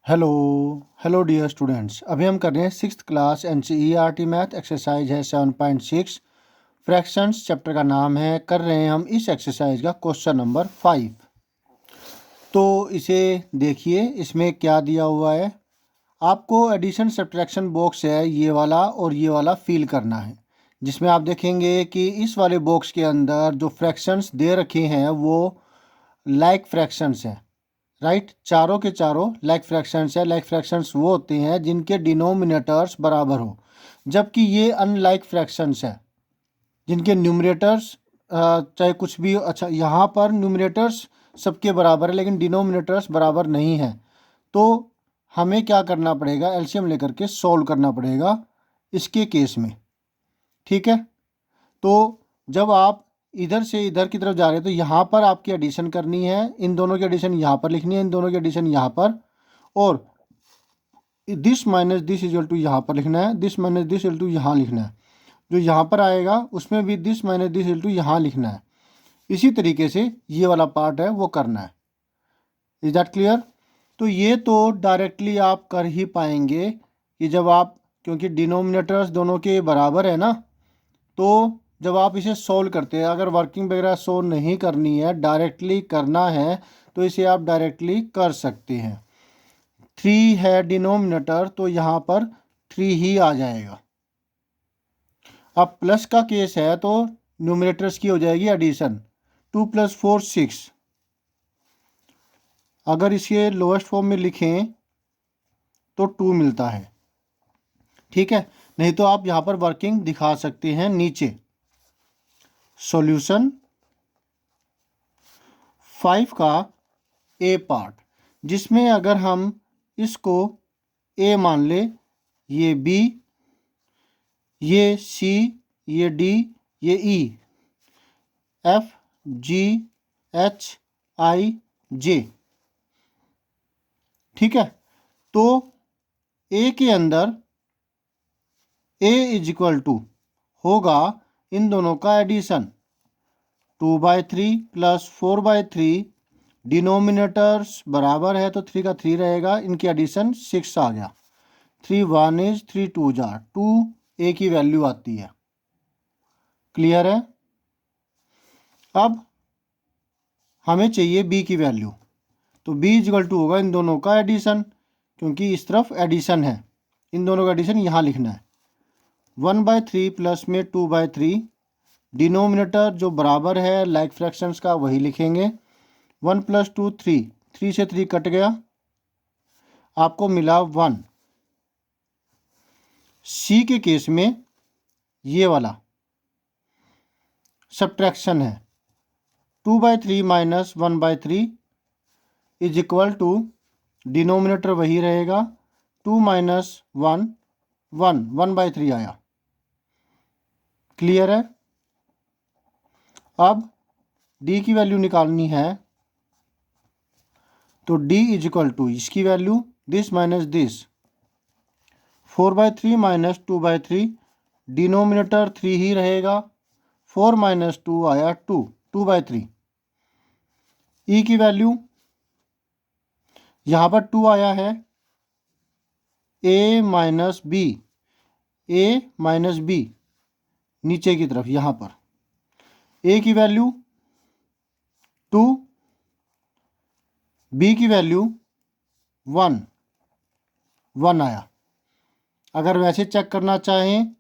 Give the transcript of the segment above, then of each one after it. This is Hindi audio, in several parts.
Hello hello dear students. अभी हम कर रहे हैं 6th class NCERT math. Exercise है 7.6, फ्रैक्शंस। चैप्टर का नाम है। कर रहे हैं हम इस एक्सरसाइज का क्वेश्चन नंबर 5। तो इसे देखिए, इसमें क्या दिया हुआ है। आपको एडिशन सब्ट्रैक्शन बॉक्स है ये वाला और ये वाला फिल करना है, जिसमें आप देखेंगे कि इस वाले बॉक्स के अंदर जो फ्रैक्शंस दे रखे हैं वो लाइक फ्रैक्शंस हैं। राइट, चारों के चारों लाइक फ्रैक्शंस है। लाइक फ्रैक्शंस वो होते हैं जिनके डिनोमिनेटर्स बराबर हो, जबकि ये अनलाइक फ्रैक्शंस है जिनके न्यूमरेटर्स चाहे कुछ भी। अच्छा, यहाँ पर न्यूमरेटर्स सबके बराबर है लेकिन डिनोमिनेटर्स बराबर नहीं है। तो हमें क्या करना पड़ेगा, एलसीएम लेकर के सॉल्व करना पड़ेगा इसके केस में। ठीक है, तो जब आप इधर से इधर की तरफ जा रहे हैं तो यहाँ पर आपकी एडिशन करनी है। इन दोनों की एडिशन यहाँ पर लिखनी है, इन दोनों की एडिशन यहाँ पर, और this minus this equal to यहाँ पर लिखना है, this minus this equal to यहाँ लिखना है। जो यहाँ पर आएगा उसमें भी this minus this equal to यहाँ लिखना है। इसी तरीके से ये वाला पार्ट है वो करना है। Is that clear? तो ये तो डायरेक्टली आप कर ही पाएंगे कि जब आप, क्योंकि डिनोमिनेटर्स दोनों के बराबर है ना, तो जब आप इसे सोल्व करते हैं, अगर वर्किंग वगैरह सोल्व नहीं करनी है, डायरेक्टली करना है, तो इसे आप डायरेक्टली कर सकते हैं। 3 है डिनोमिनेटर तो यहाँ पर 3 ही आ जाएगा। अब प्लस का केस है तो न्यूमिनेटर्स की हो जाएगी एडिशन। 2 + 4 6। अगर इसके लोएस्ट फॉर्म में लिखें तो 2 मिलता है। ठीक है, नहीं तो आप यहाँ पर वर्किंग दिखा सकते हैं नीचे। सॉल्यूशन 5 का ए पार्ट, जिसमें अगर हम इसको ए मान ले, ये बी, ये सी, ये डी, ये ई, एफ, जी, एच, आई, जे। ठीक है, तो ए के अंदर ए इज इक्वल टू होगा इन दोनों का एडिशन। 2/3 + 4/3, डिनोमिनेटर्स बराबर है तो 3 का 3 रहेगा, इनकी एडिशन 6 आ गया। 3 1 इज 3 2 जार 2, ए की वैल्यू आती है। क्लियर है? अब हमें चाहिए बी की वैल्यू, तो बी इक्वल टू होगा इन दोनों का एडिशन, क्योंकि इस तरफ एडिशन है, इन दोनों का एडिशन यहाँ लिखना है। 1/3 प्लस में 2/3, डिनोमिनेटर जो बराबर है लाइक फ्रैक्शंस का वही लिखेंगे। 1 + 2 3, 3 से 3 कट गया, आपको मिला 1। सी के केस में ये वाला सब्ट्रैक्शन है। 2/3 - 1/3 इज इक्वल टू, डिनोमिनेटर वही रहेगा, 2 - 1 1, 1/3 आया। क्लियर है? अब डी की वैल्यू निकालनी है, तो डी इज इक्वल टू इसकी value this minus this, 4/3 - 2/3, denominator 3 ही रहेगा, 4 - 2 आया 2, 2/3। ई की वैल्यू यहाँ पर 2 आया है, ए माइनस बी, ए माइनस बी नीचे की तरफ यहाँ पर, ए की वैल्यू 2, बी की वैल्यू 1, 1 आया। अगर वैसे चेक करना चाहें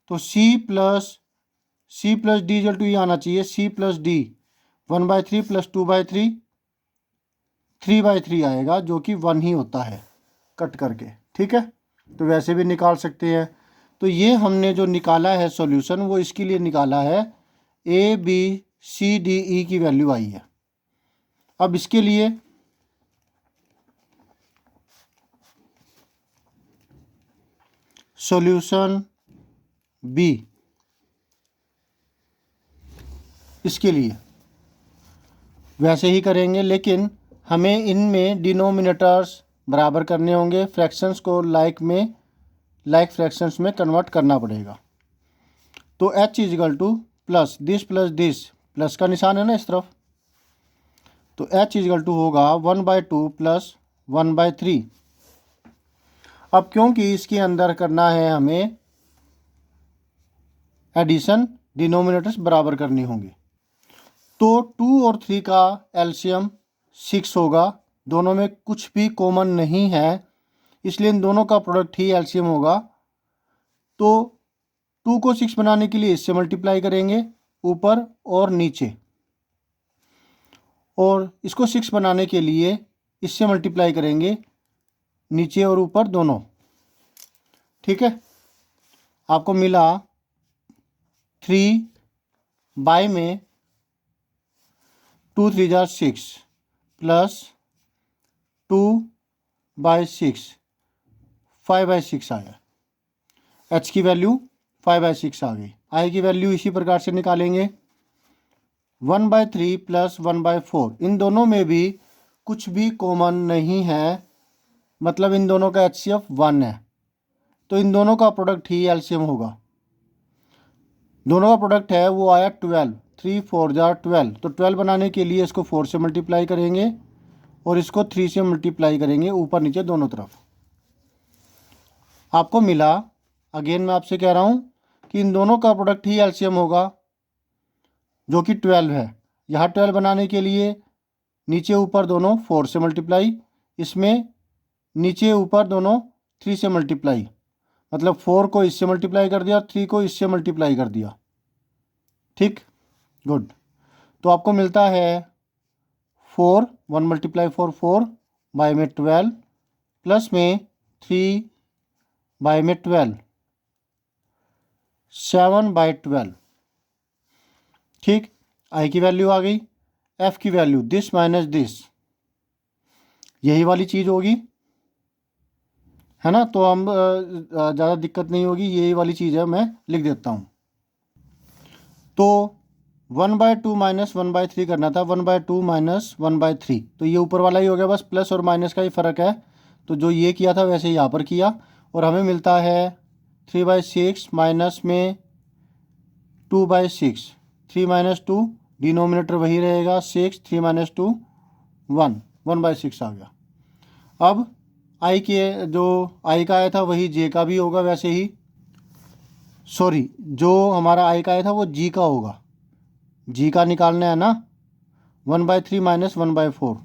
तो C + D इक्वल टू ये आना चाहिए, C + D 1/3 + 2/3, 3/3 आएगा, जो कि 1 ही होता है कट करके। ठीक है, तो वैसे भी निकाल सकते हैं। तो ये हमने जो निकाला है सॉल्यूशन, वो इसके लिए निकाला है, A B C D E की वैल्यू आई है। अब इसके लिए सॉल्यूशन बी, इसके लिए वैसे ही करेंगे, लेकिन हमें इनमें डिनोमिनेटर्स बराबर करने होंगे, फ्रैक्शंस को लाइक में लाइक फ्रैक्शंस में कन्वर्ट करना पड़ेगा। तो h is equal two plus this, plus का निशान है ना इस तरफ, तो h इज इक्वल टू होगा 1/2 + 1/3। अब क्योंकि इसके अंदर करना है हमें एडिशन, डिनोमिनेटर्स बराबर करनी होंगी, तो 2 और 3 का एलसीएम 6 होगा। दोनों में कुछ भी कॉमन नहीं है, इसलिए इन दोनों का प्रोडक्ट ही एलसीएम होगा। तो 2 को 6 बनाने के लिए इससे मल्टीप्लाई करेंगे ऊपर और नीचे, और इसको 6 बनाने के लिए इससे मल्टीप्लाई करेंगे नीचे और ऊपर दोनों। ठीक है, आपको मिला 3 बाय में 2 3 6 प्लस 2/6 5/6 आ गया। एच की वैल्यू 5/6 आ गई। आई की वैल्यू इसी प्रकार से निकालेंगे 1/3 प्लस 1/4। इन दोनों में भी कुछ भी कॉमन नहीं है, मतलब इन दोनों का एचसीएफ 1 है, तो इन दोनों का प्रोडक्ट ही एलसीएम होगा। दोनों का प्रोडक्ट है वो आया 12, 3 4 12। तो 12 बनाने के लिए इसको 4 से मल्टीप्लाई करेंगे और इसको 3 से मल्टीप्लाई करेंगे ऊपर नीचे दोनों तरफ। आपको मिला, अगेन मैं आपसे कह रहा हूँ कि इन दोनों का प्रोडक्ट ही एलसीएम होगा, जो कि 12 है। यहाँ 12 बनाने के लिए नीचे ऊपर दोनों 4 से मल्टीप्लाई, इसमें नीचे ऊपर दोनों 3 से मल्टीप्लाई, मतलब 4 को इससे मल्टीप्लाई कर दिया, 3 को इससे मल्टीप्लाई कर दिया। ठीक, गुड। तो आपको मिलता है 4, 1 × 4 बाय में 12 प्लस में 3 बाय में 12 7/12। ठीक, आई की वैल्यू आ गई। एफ की वैल्यू दिस माइनस दिस, यही वाली चीज़ होगी, है ना। तो हम ज़्यादा दिक्कत नहीं होगी, यही वाली चीज़ है, मैं लिख देता हूँ। तो 1/2 माइनस 1/3 करना था, 1/2 माइनस 1/3, तो ये ऊपर वाला ही हो गया, बस प्लस और माइनस का ही फ़र्क है। तो जो ये किया था वैसे यहाँ पर किया, और हमें मिलता है 3/6 माइनस में 2/6, 3 - 2, डिनोमिनेटर वही रहेगा 6, 3 - 2 1, 1/6 आ गया। अब आई के जो आई का आया था वही जे का भी होगा, वैसे ही सॉरी, जो हमारा आई का आया था वो जी का होगा, जी का निकालना है ना। 1/3 माइनस 1/4,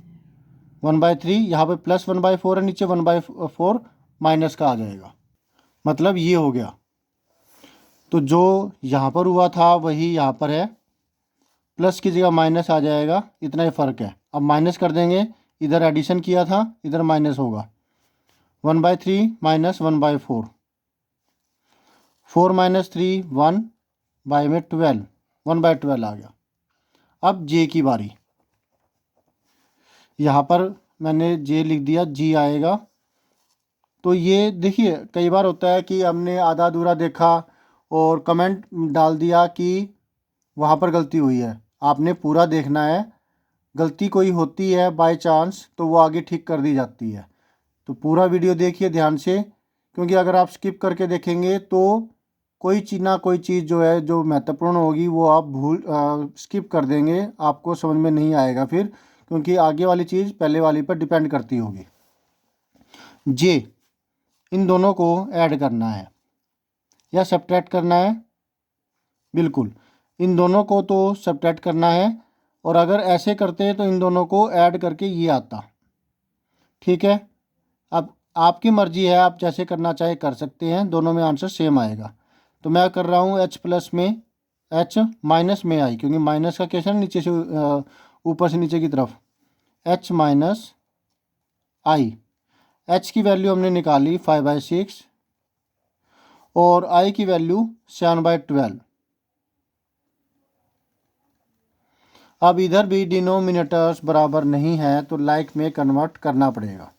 1/3 यहाँ पे प्लस 1/4 है, नीचे 1/4 माइनस का आ जाएगा, मतलब ये हो गया। तो जो यहाँ पर हुआ था वही यहाँ पर है, प्लस की जगह माइनस आ जाएगा, इतना ही फ़र्क है। अब माइनस कर देंगे, इधर एडिशन किया था, इधर माइनस होगा। 1/3 माइनस 1/4, 4 - 3 1 बाय में 12, 1/12 आ गया। अब जे की बारी, यहाँ पर मैंने जे लिख दिया, जी आएगा। तो ये देखिए, कई बार होता है कि हमने आधा अधूरा देखा और कमेंट डाल दिया कि वहाँ पर गलती हुई है। आपने पूरा देखना है, गलती कोई होती है बाय चांस तो वो आगे ठीक कर दी जाती है। तो पूरा वीडियो देखिए ध्यान से, क्योंकि अगर आप स्किप करके देखेंगे तो कोई चीज़ ना कोई चीज़ जो है जो महत्वपूर्ण होगी वो आप स्किप कर देंगे, आपको समझ में नहीं आएगा फिर, क्योंकि आगे वाली चीज़ पहले वाली पर डिपेंड करती होगी। जे, इन दोनों को ऐड करना है या सब्ट्रैक्ट करना है, बिल्कुल इन दोनों को तो सब्ट्रैक्ट करना है, और अगर ऐसे करते हैं तो इन दोनों को ऐड करके ये आता। ठीक है, अब आपकी मर्जी है, आप जैसे करना चाहे कर सकते हैं, दोनों में आंसर सेम आएगा। तो मैं कर रहा हूँ एच प्लस में एच माइनस में आई, क्योंकि माइनस का केस है नीचे से ऊपर से नीचे की तरफ, एच माइनस आई। एच की वैल्यू हमने निकाली 5/6 और आई की वैल्यू 7/12। अब इधर भी डिनोमिनेटर्स बराबर नहीं है, तो लाइक में कन्वर्ट करना पड़ेगा।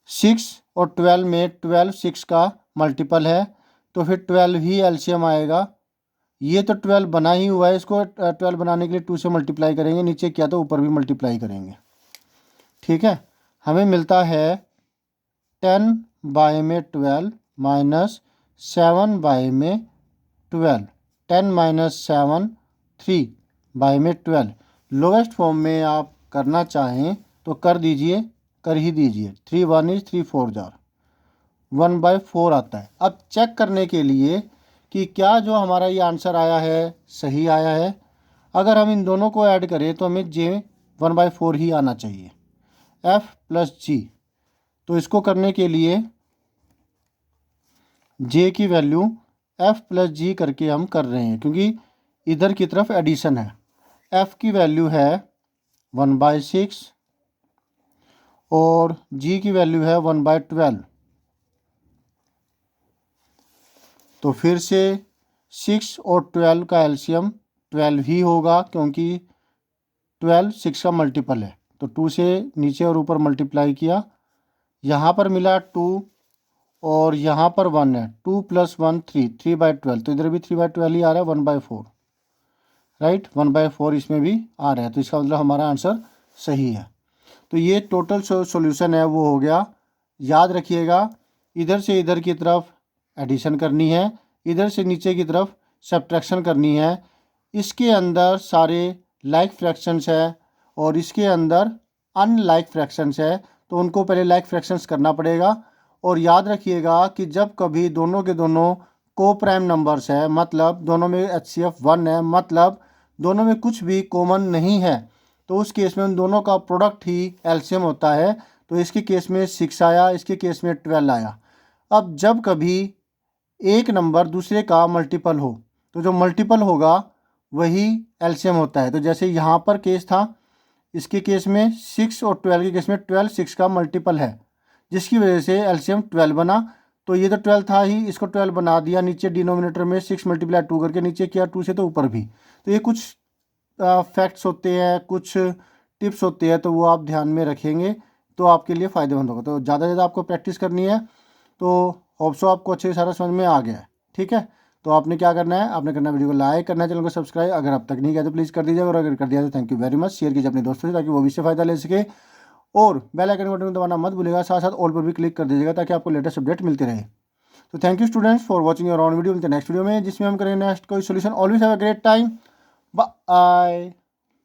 6 और 12 में 12 6 का मल्टीपल है, तो फिर 12 ही एलसीएम आएगा। ये तो 12 बना ही हुआ है, इसको 12 बनाने के लिए 2 से मल्टीप्लाई करेंगे, नीचे किया तो ऊपर भी मल्टीप्लाई करेंगे। ठीक है, हमें मिलता है 10 बाय में 12 माइनस 7 बाय में 12, 10 - 7 3 बाय में 12। लोवेस्ट फॉर्म में आप करना चाहें तो कर दीजिए, कर ही दीजिए। 3 1 इज 3 4 जार 1/4 आता है। अब चेक करने के लिए कि क्या जो हमारा ये आंसर आया है सही आया है। अगर हम इन दोनों को ऐड करें तो हमें जे 1/4 ही आना चाहिए, एफ प्लस जी। तो इसको करने के लिए जे की वैल्यू एफ प्लस जी करके हम कर रहे हैं, क्योंकि इधर की तरफ एडिशन है। एफ की वैल्यू है 1/6 और जी की वैल्यू है 1/12। तो फिर से 6 और 12 का एलसीएम 12 ही होगा, क्योंकि 12 6 का मल्टीपल है। तो 2 से नीचे और ऊपर मल्टीप्लाई किया, यहाँ पर मिला 2 और यहाँ पर 1 है। 2 + 1 3, 3/12। तो इधर भी 3/12 ही आ रहा है, 1/4 राइट। 1/4 इसमें भी आ रहा है, तो इसका मतलब हमारा आंसर सही है। तो ये टोटल सॉल्यूशन है वो हो गया। याद रखिएगा, इधर से इधर की तरफ एडिशन करनी है, इधर से नीचे की तरफ सब्ट्रैक्शन करनी है। इसके अंदर सारे लाइक फ्रैक्शंस है और इसके अंदर अनलाइक फ्रैक्शंस है, तो उनको पहले लाइक फ्रैक्शंस करना पड़ेगा। और याद रखिएगा कि जब कभी दोनों के दोनों को प्राइम नंबर्स है, मतलब दोनों में HCF 1 है, मतलब दोनों में कुछ भी कॉमन नहीं है, तो उस केस में उन दोनों का प्रोडक्ट ही एलसीएम होता है। तो इसके केस में 6 आया, इसके केस में 12 आया। अब जब कभी एक नंबर दूसरे का मल्टीपल हो, तो जो मल्टीपल होगा वही एलसीएम होता है। तो जैसे यहाँ पर केस था, इसके केस में 6 और 12 के केस में 12 6 का मल्टीपल है, जिसकी वजह से एलसीएम 12 बना। तो ये तो 12 था ही, इसको 12 बना दिया, नीचे डिनोमिनेटर में 6 × 2 करके नीचे किया, 2 से तो ऊपर भी। तो ये कुछ फैक्ट्स होते हैं, कुछ टिप्स होते हैं, तो वो आप ध्यान में रखेंगे तो आपके लिए फ़ायदेमंद होगा। तो ज़्यादा से ज़्यादा आपको प्रैक्टिस करनी है। तो होप सो आपको अच्छे से सारा समझ में आ गया है, ठीक है। तो आपने क्या करना है, आपने करना है वीडियो को लाइक करना है, चैनल को सब्सक्राइब अगर अब तक नहीं किया तो प्लीज़ कर दीजिए, और अगर कर दिया तो thank you very much. Share कीजिए अपने दोस्तों से ताकि वो भी इससे फ़ायदा ले सके, और बेल आइकन बटन को दबाना मत भूलिएगा, साथ साथ ऑल पर भी क्लिक कर दीजिएगा ताकि आपको लेटेस्ट अपडेट मिलती रहे। तो thank you students for watching your on video. मिलते हैं नेक्स्ट वीडियो में, जिसमें हम करेंगे नेक्स्ट कोई solution. Always have a great time, bye.